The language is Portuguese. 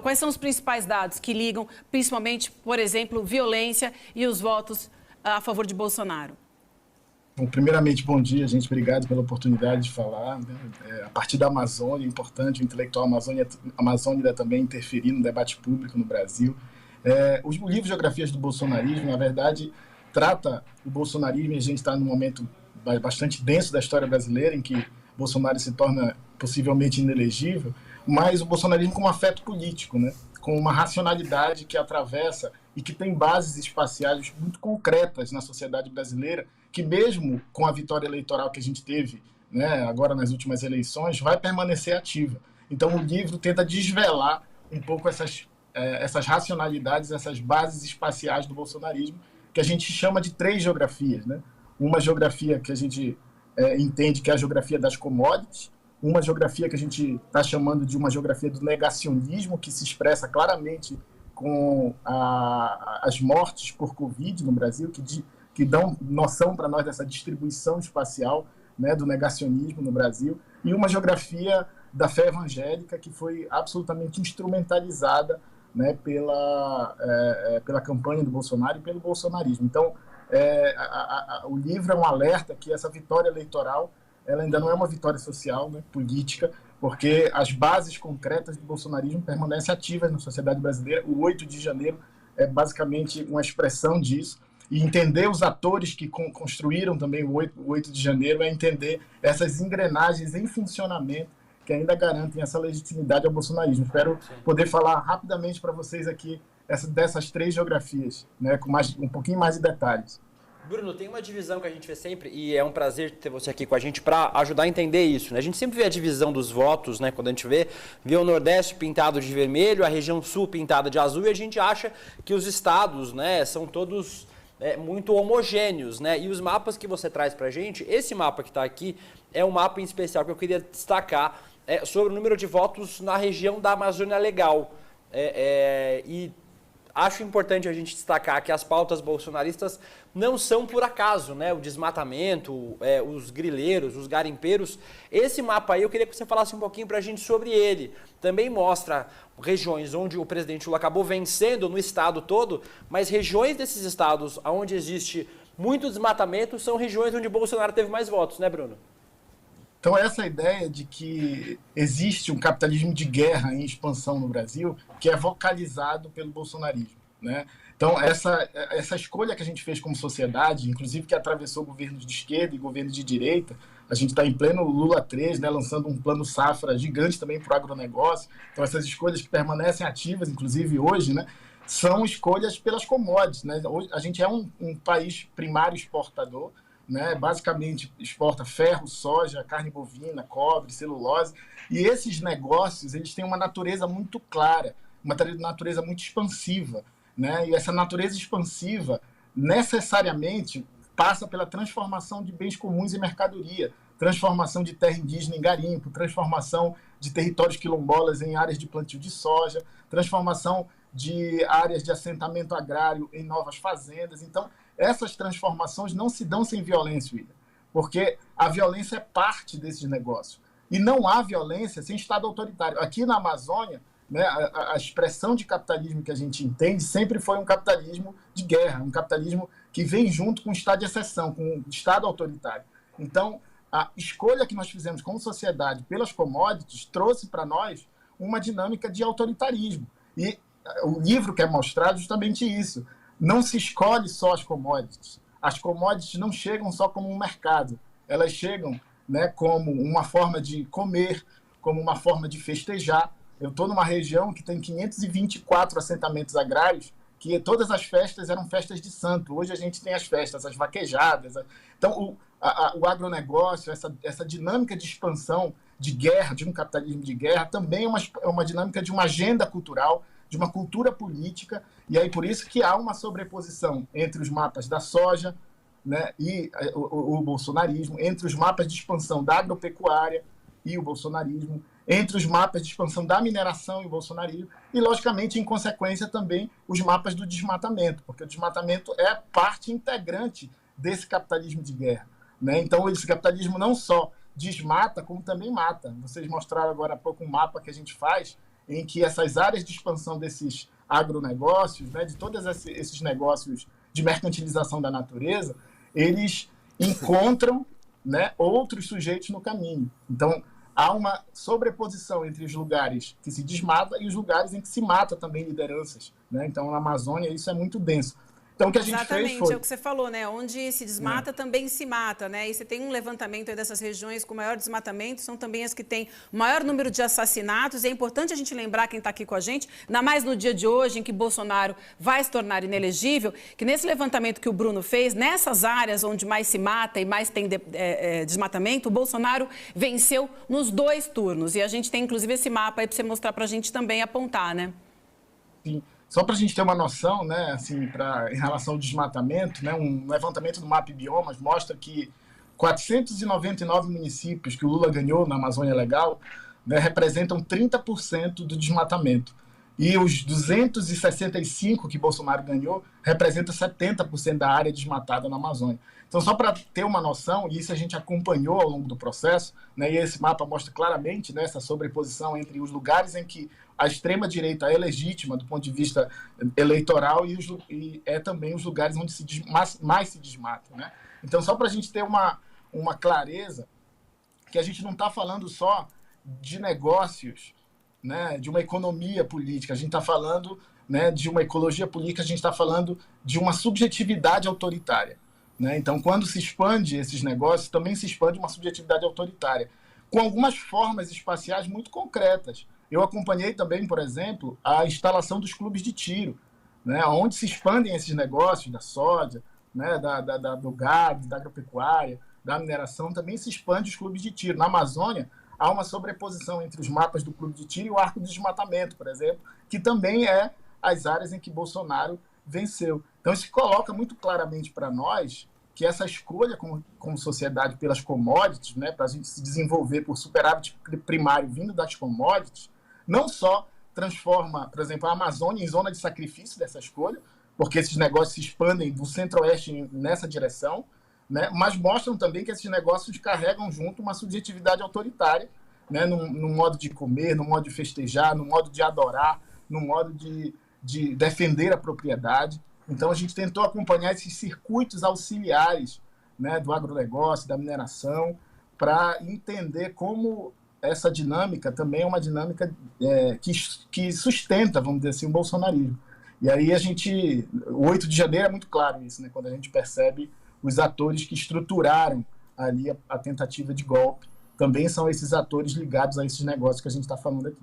Quais são os principais dados que ligam, principalmente, por exemplo, violência e os votos a favor de Bolsonaro? Bom, primeiramente, bom dia, gente. Obrigado pela oportunidade de falar. Né? A partir da Amazônia, é importante, o intelectual amazônida também interferir no debate público no Brasil. O livro Geografias do Bolsonarismo, na verdade, trata o bolsonarismo, e a gente está num momento bastante denso da história brasileira, em que Bolsonaro se torna possivelmente inelegível, mas o bolsonarismo como afeto político, né? Com uma racionalidade que atravessa e que tem bases espaciais muito concretas na sociedade brasileira, que mesmo com a vitória eleitoral que a gente teve, né, agora nas últimas eleições, vai permanecer ativa. Então o livro tenta desvelar um pouco essas racionalidades, essas bases espaciais do bolsonarismo, que a gente chama de 3 geografias, né? Uma geografia que a gente entende que é a geografia das commodities, uma geografia que a gente está chamando de uma geografia do negacionismo, que se expressa claramente com as mortes por Covid no Brasil, que dão noção para nós dessa distribuição espacial, né, do negacionismo no Brasil, e uma geografia da fé evangélica que foi absolutamente instrumentalizada, né, pela campanha do Bolsonaro e pelo bolsonarismo. Então, o livro é um alerta que essa vitória eleitoral ela ainda não é uma vitória social, né, política, porque as bases concretas do bolsonarismo permanecem ativas na sociedade brasileira. O 8 de janeiro é basicamente uma expressão disso, e entender os atores que construíram também o 8 de janeiro é entender essas engrenagens em funcionamento que ainda garantem essa legitimidade ao bolsonarismo. Espero poder falar rapidamente para vocês aqui dessas 3 geografias, né, com um pouquinho mais de detalhes. Bruno, tem uma divisão que a gente vê sempre, e é um prazer ter você aqui com a gente para ajudar a entender isso, né? A gente sempre vê a divisão dos votos, né? Quando a gente vê o Nordeste pintado de vermelho, a região Sul pintada de azul, e a gente acha que os estados, né, são todos muito homogêneos, né? E os mapas que você traz para a gente, esse mapa que está aqui é um mapa em especial que eu queria destacar sobre o número de votos na região da Amazônia Legal. E acho importante a gente destacar que as pautas bolsonaristas não são por acaso, né? O desmatamento, os grileiros, os garimpeiros. Esse mapa aí eu queria que você falasse um pouquinho para a gente sobre ele. Também mostra regiões onde o presidente Lula acabou vencendo no estado todo, mas regiões desses estados onde existe muito desmatamento são regiões onde Bolsonaro teve mais votos, né, Bruno? Então, essa ideia de que existe um capitalismo de guerra em expansão no Brasil, que é vocalizado pelo bolsonarismo, né? Então, essa escolha que a gente fez como sociedade, inclusive que atravessou governos de esquerda e governos de direita, a gente está em pleno Lula 3, né, lançando um plano safra gigante também para o agronegócio. Então, essas escolhas que permanecem ativas, inclusive hoje, né, são escolhas pelas commodities, né? Hoje, a gente é um país primário exportador, né, basicamente exporta ferro, soja, carne bovina, cobre, celulose, e esses negócios eles têm uma natureza muito clara, uma natureza muito expansiva, né, e essa natureza expansiva necessariamente passa pela transformação de bens comuns em mercadoria, transformação de terra indígena em garimpo, transformação de territórios quilombolas em áreas de plantio de soja, transformação de áreas de assentamento agrário em novas fazendas. Então, essas transformações não se dão sem violência, William, porque a violência é parte desses negócios. E não há violência sem Estado autoritário. Aqui na Amazônia, né, a expressão de capitalismo que a gente entende sempre foi um capitalismo de guerra, um capitalismo que vem junto com o Estado de exceção, com o Estado autoritário. Então, a escolha que nós fizemos como sociedade pelas commodities trouxe para nós uma dinâmica de autoritarismo. E o livro quer mostrar justamente isso. Não se escolhe só as commodities. As commodities não chegam só como um mercado. Elas chegam, né, como uma forma de comer, como uma forma de festejar. Eu estou numa região que tem 524 assentamentos agrários, que todas as festas eram festas de santo. Hoje a gente tem as festas, as vaquejadas. Então, o agronegócio, essa dinâmica de expansão, de guerra, de um capitalismo de guerra, também é uma dinâmica de uma agenda cultural, de uma cultura política, e aí por isso que há uma sobreposição entre os mapas da soja, né, e o bolsonarismo, entre os mapas de expansão da agropecuária e o bolsonarismo, entre os mapas de expansão da mineração e o bolsonarismo, e, logicamente, em consequência, também os mapas do desmatamento, porque o desmatamento é parte integrante desse capitalismo de guerra, né? Então, esse capitalismo não só desmata, como também mata. Vocês mostraram agora há pouco um mapa que a gente faz em que essas áreas de expansão desses agronegócios, né, de todos esses negócios de mercantilização da natureza, eles encontram, né, outros sujeitos no caminho. Então, há uma sobreposição entre os lugares que se desmata e os lugares em que se mata também lideranças, né? Então, na Amazônia, isso é muito denso. Então, o que a gente Exatamente, fez foi... é o que você falou, né? Onde se desmata, também se mata, né? E você tem um levantamento aí dessas regiões com maior desmatamento, são também as que têm maior número de assassinatos. E é importante a gente lembrar, quem está aqui com a gente, ainda mais no dia de hoje, em que Bolsonaro vai se tornar inelegível, que nesse levantamento que o Bruno fez, nessas áreas onde mais se mata e mais tem desmatamento, o Bolsonaro venceu nos 2 turnos. E a gente tem, inclusive, esse mapa aí para você mostrar para a gente também apontar, né? Sim. Só para a gente ter uma noção, né, assim, em relação ao desmatamento, né, um levantamento do MAP Biomas mostra que 499 municípios que o Lula ganhou na Amazônia Legal, né, representam 30% do desmatamento. E os 265 que Bolsonaro ganhou representam 70% da área desmatada na Amazônia. Então, só para ter uma noção, e isso a gente acompanhou ao longo do processo, né, e esse mapa mostra claramente, né, essa sobreposição entre os lugares em que a extrema-direita é legítima do ponto de vista eleitoral e é também os lugares onde mais se desmata, né? Então, só para a gente ter uma clareza, que a gente não está falando só de negócios, né, de uma economia política, a gente está falando, né, de uma ecologia política, a gente está falando de uma subjetividade autoritária, né? Então, quando se expande esses negócios, também se expande uma subjetividade autoritária, com algumas formas espaciais muito concretas. Eu acompanhei também, por exemplo, a instalação dos clubes de tiro, né, onde se expandem esses negócios da soja, né, do gado, da agropecuária, da mineração, também se expande os clubes de tiro. Na Amazônia, há uma sobreposição entre os mapas do clube de tiro e o arco de desmatamento, por exemplo, que também é as áreas em que Bolsonaro venceu. Então, isso coloca muito claramente para nós que essa escolha como sociedade pelas commodities, né, para a gente se desenvolver por superávit primário vindo das commodities, não só transforma, por exemplo, a Amazônia em zona de sacrifício dessa escolha, porque esses negócios se expandem do centro-oeste nessa direção, né, mas mostram também que esses negócios carregam junto uma subjetividade autoritária, né, no modo de comer, no modo de festejar, no modo de adorar, no modo de defender a propriedade. Então, a gente tentou acompanhar esses circuitos auxiliares, né, do agronegócio, da mineração, para entender como essa dinâmica também é uma dinâmica que sustenta, vamos dizer assim, o bolsonarismo. E aí o 8 de janeiro é muito claro isso, né, quando a gente percebe os atores que estruturaram ali a tentativa de golpe, também são esses atores ligados a esses negócios que a gente está falando aqui.